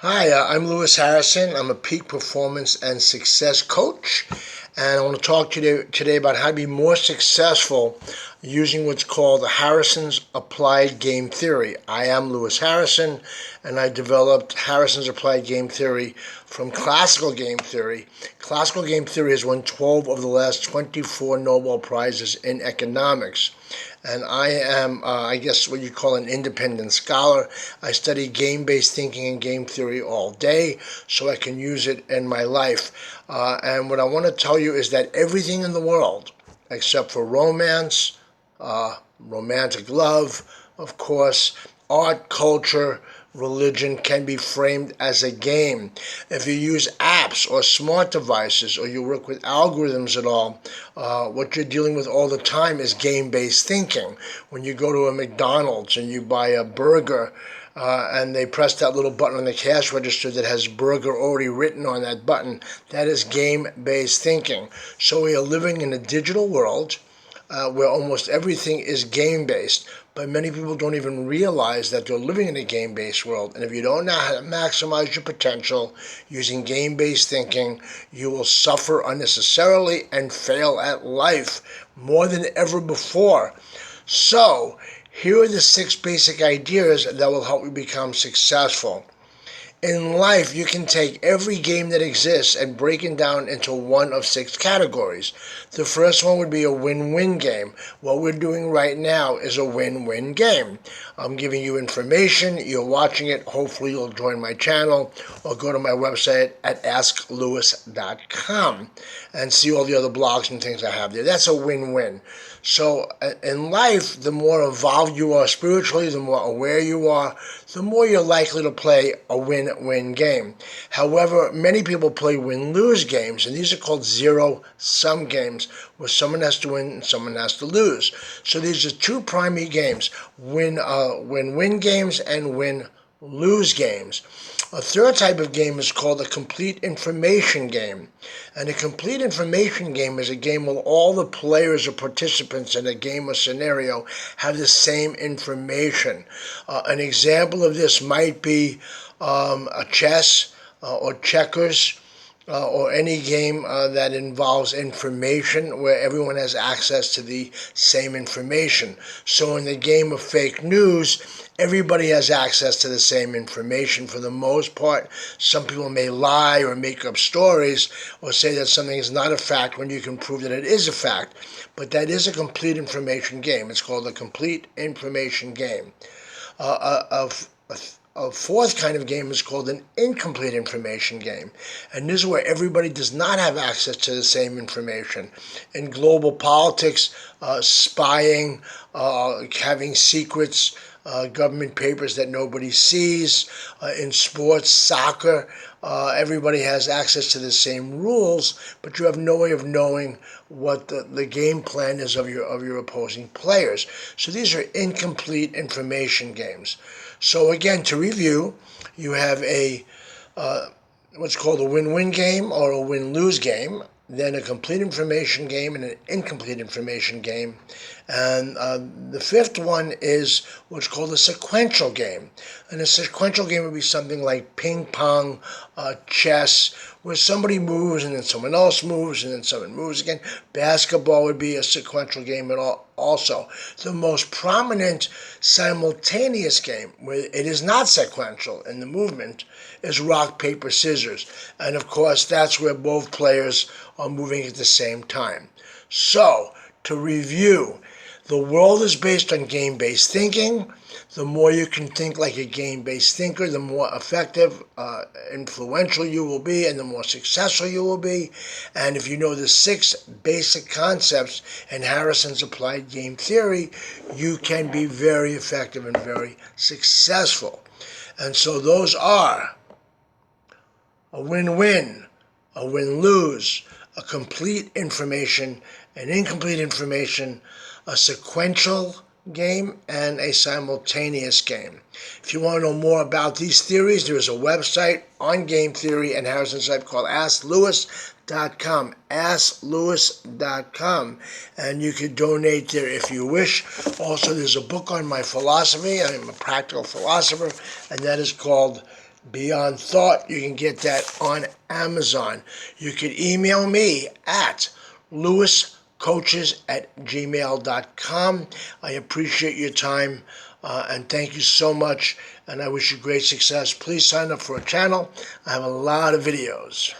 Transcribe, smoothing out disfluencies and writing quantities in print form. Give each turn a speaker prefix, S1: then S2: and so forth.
S1: Hi, I'm Lewis Harrison. I'm a peak performance and success coach, and I want to talk to you today about how to be more successful using what's called Harrison's Applied Game Theory. I am Lewis Harrison, and I developed Harrison's Applied Game Theory from classical game theory. Classical game theory has won 12 of the last 24 Nobel Prizes in economics. And I am, I guess, what you call an independent scholar. I study game-based thinking and game theory all day, so I can use it in my life. And what I want to tell you is that everything in the world, except for romance, romantic love, of course, art, culture, religion can be framed as a game. If you use apps or smart devices or you work with algorithms at all, what you're dealing with all the time is game-based thinking. When you go to a McDonald's and you buy a burger, and they press that little button on the cash register that has burger already written on that button, that is game-based thinking. So we are living in a digital world where almost everything is game-based, but many people don't even realize that they're living in a game-based world. And if you don't know how to maximize your potential using game-based thinking, you will suffer unnecessarily and fail at life more than ever before. So, here are the 6 basic ideas that will help you become successful. In life, you can take every game that exists and break it down into one of 6 categories. The first one would be a win-win game. What we're doing right now is a win-win game. I'm giving you information, you're watching it, hopefully you'll join my channel or go to my website at asklewis.com and see all the other blogs and things I have there. That's a win-win. So in life, the more evolved you are spiritually, the more aware you are, the more you're likely to play a win-win game. However, many people play win-lose games, and these are called zero-sum games, where someone has to win and someone has to lose. So these are 2 primary games, win-win games and win-lose games. A third type of game is called a complete information game. And a complete information game is a game where all the players or participants in a game or scenario have the same information. An example of this might be a chess or checkers. Or any game that involves information where everyone has access to the same information. So in the game of fake news, everybody has access to the same information for the most part. Some people may lie or make up stories or say that something is not a fact when you can prove that it is a fact. But that is a complete information game. It's called a complete information game. A fourth kind of game is called an incomplete information game. And this is where everybody does not have access to the same information. In global politics, spying, having secrets, government papers that nobody sees. In sports, soccer, everybody has access to the same rules, but you have no way of knowing what the game plan is of your opposing players. So these are incomplete information games. So again, to review, you have a what's called a win-win game or a win-lose game, then a complete information game and an incomplete information game. And the fifth one is what's called a sequential game. And a sequential game would be something like ping pong, chess, where somebody moves and then someone else moves and then someone moves again. Basketball would be a sequential game also. The most prominent simultaneous game, where it is not sequential in the movement, is rock, paper, scissors. And of course, that's where both players are moving at the same time. So, to review, the world is based on game-based thinking. The more you can think like a game-based thinker, the more effective, influential you will be, and the more successful you will be. And if you know the 6 basic concepts in Harrison's Applied Game Theory, you can be very effective and very successful. And so those are a win-win, a win-lose, a complete information, an incomplete information, a sequential game, and a simultaneous game. If you want to know more about these theories, there is a website on game theory and Harrison's type called asklewis.com, asklewis.com, and you can donate there if you wish. Also, there's a book on my philosophy. I'm a practical philosopher, and that is called Beyond Thought. You can get that on Amazon. You can email me at lewiscoaches@gmail.com. I appreciate your time and thank you so much. And I wish you great success. Please sign up for a channel. I have a lot of videos.